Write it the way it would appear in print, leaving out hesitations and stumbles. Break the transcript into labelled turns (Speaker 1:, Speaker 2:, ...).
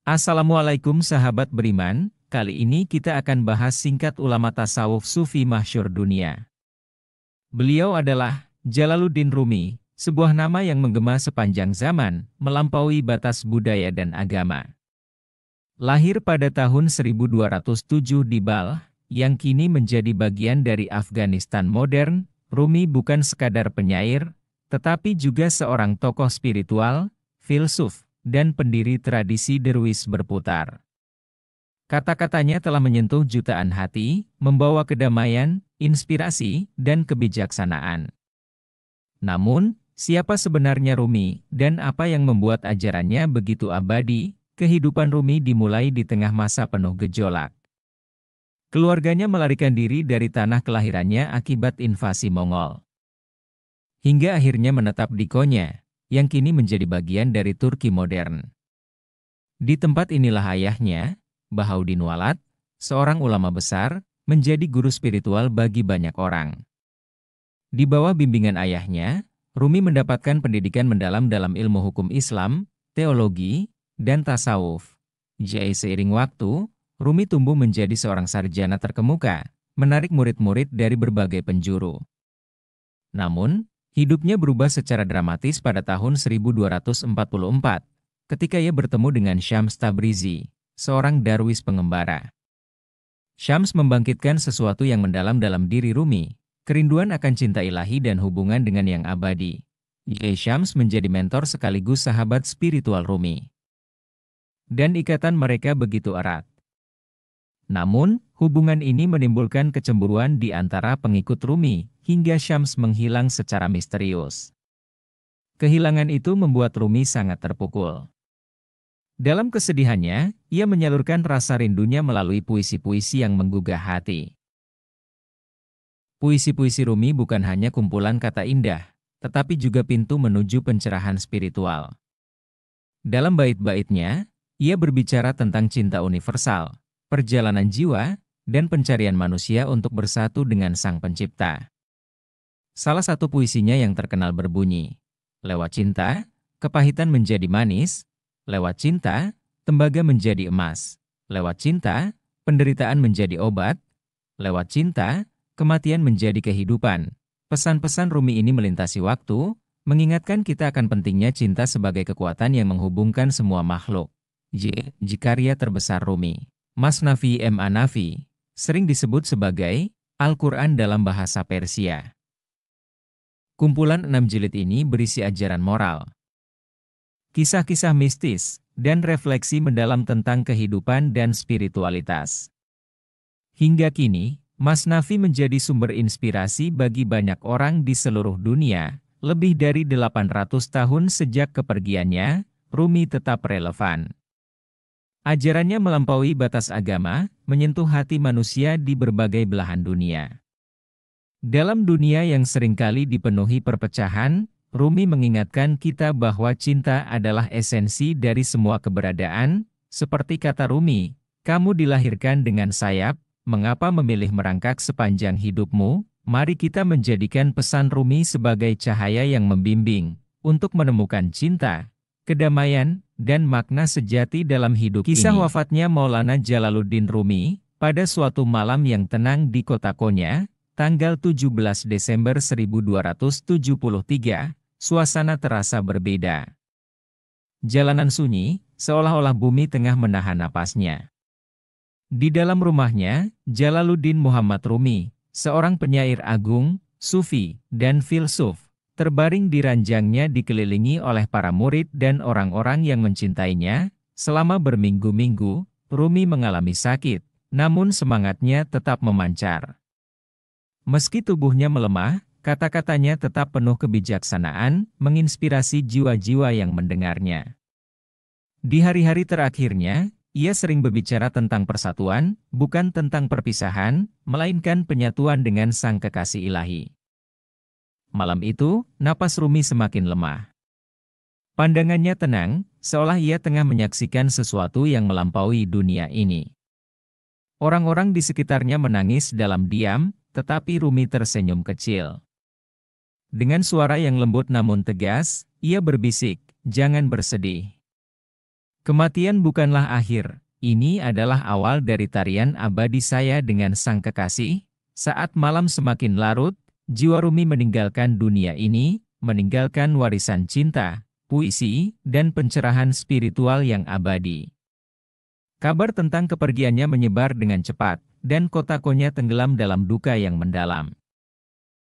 Speaker 1: Assalamualaikum sahabat beriman, kali ini kita akan bahas singkat ulama tasawuf sufi masyhur dunia. Beliau adalah Jalaluddin Rumi, sebuah nama yang menggema sepanjang zaman, melampaui batas budaya dan agama. Lahir pada tahun 1207 di Balkh, yang kini menjadi bagian dari Afghanistan modern, Rumi bukan sekadar penyair, tetapi juga seorang tokoh spiritual, filsuf, dan pendiri tradisi derwis berputar. Kata-katanya telah menyentuh jutaan hati, membawa kedamaian, inspirasi, dan kebijaksanaan. Namun, siapa sebenarnya Rumi, dan apa yang membuat ajarannya begitu abadi? Kehidupan Rumi dimulai di tengah masa penuh gejolak. Keluarganya melarikan diri dari tanah kelahirannya akibat invasi Mongol. Hingga akhirnya menetap di Konya, yang kini menjadi bagian dari Turki modern. Di tempat inilah ayahnya, Bahauddin Walad, seorang ulama besar, menjadi guru spiritual bagi banyak orang. Di bawah bimbingan ayahnya, Rumi mendapatkan pendidikan mendalam dalam ilmu hukum Islam, teologi, dan tasawuf. Jadi seiring waktu, Rumi tumbuh menjadi seorang sarjana terkemuka, menarik murid-murid dari berbagai penjuru. Namun, hidupnya berubah secara dramatis pada tahun 1244, ketika ia bertemu dengan Syams Tabrizi, seorang darwis pengembara. Syams membangkitkan sesuatu yang mendalam dalam diri Rumi, kerinduan akan cinta ilahi dan hubungan dengan yang abadi. Syams menjadi mentor sekaligus sahabat spiritual Rumi. Dan ikatan mereka begitu erat. Namun, hubungan ini menimbulkan kecemburuan di antara pengikut Rumi, hingga Syams menghilang secara misterius. Kehilangan itu membuat Rumi sangat terpukul. Dalam kesedihannya, ia menyalurkan rasa rindunya melalui puisi-puisi yang menggugah hati. Puisi-puisi Rumi bukan hanya kumpulan kata indah, tetapi juga pintu menuju pencerahan spiritual. Dalam bait-baitnya, ia berbicara tentang cinta universal, perjalanan jiwa, dan pencarian manusia untuk bersatu dengan Sang Pencipta. Salah satu puisinya yang terkenal berbunyi, "Lewat cinta, kepahitan menjadi manis, lewat cinta, tembaga menjadi emas, lewat cinta, penderitaan menjadi obat, lewat cinta, kematian menjadi kehidupan." Pesan-pesan Rumi ini melintasi waktu, mengingatkan kita akan pentingnya cinta sebagai kekuatan yang menghubungkan semua makhluk. Karya terbesar Rumi, Masnavi Nafi, sering disebut sebagai Al-Quran dalam bahasa Persia. Kumpulan 6 jilid ini berisi ajaran moral, kisah-kisah mistis, dan refleksi mendalam tentang kehidupan dan spiritualitas. Hingga kini, Masnavi menjadi sumber inspirasi bagi banyak orang di seluruh dunia. Lebih dari 800 tahun sejak kepergiannya, Rumi tetap relevan. Ajarannya melampaui batas agama, menyentuh hati manusia di berbagai belahan dunia. Dalam dunia yang seringkali dipenuhi perpecahan, Rumi mengingatkan kita bahwa cinta adalah esensi dari semua keberadaan. Seperti kata Rumi, "Kamu dilahirkan dengan sayap, mengapa memilih merangkak sepanjang hidupmu?" Mari kita menjadikan pesan Rumi sebagai cahaya yang membimbing, untuk menemukan cinta, kedamaian, dan makna sejati dalam hidup ini. Kisah wafatnya Maulana Jalaluddin Rumi, pada suatu malam yang tenang di kota Konya, tanggal 17 Desember 1273, suasana terasa berbeda. Jalanan sunyi, seolah-olah bumi tengah menahan napasnya. Di dalam rumahnya, Jalaluddin Muhammad Rumi, seorang penyair agung, sufi, dan filsuf, terbaring di ranjangnya dikelilingi oleh para murid dan orang-orang yang mencintainya. Selama berminggu-minggu, Rumi mengalami sakit, namun semangatnya tetap memancar. Meski tubuhnya melemah, kata-katanya tetap penuh kebijaksanaan, menginspirasi jiwa-jiwa yang mendengarnya. Di hari-hari terakhirnya, ia sering berbicara tentang persatuan, bukan tentang perpisahan, melainkan penyatuan dengan Sang Kekasih Ilahi. Malam itu, napas Rumi semakin lemah. Pandangannya tenang, seolah ia tengah menyaksikan sesuatu yang melampaui dunia ini. Orang-orang di sekitarnya menangis dalam diam, tetapi Rumi tersenyum kecil. Dengan suara yang lembut namun tegas, ia berbisik, "Jangan bersedih. Kematian bukanlah akhir, ini adalah awal dari tarian abadi saya dengan sang kekasih. Saat malam semakin larut, jiwa Rumi meninggalkan dunia ini, meninggalkan warisan cinta, puisi, dan pencerahan spiritual yang abadi. Kabar tentang kepergiannya menyebar dengan cepat, dan kota Konya tenggelam dalam duka yang mendalam.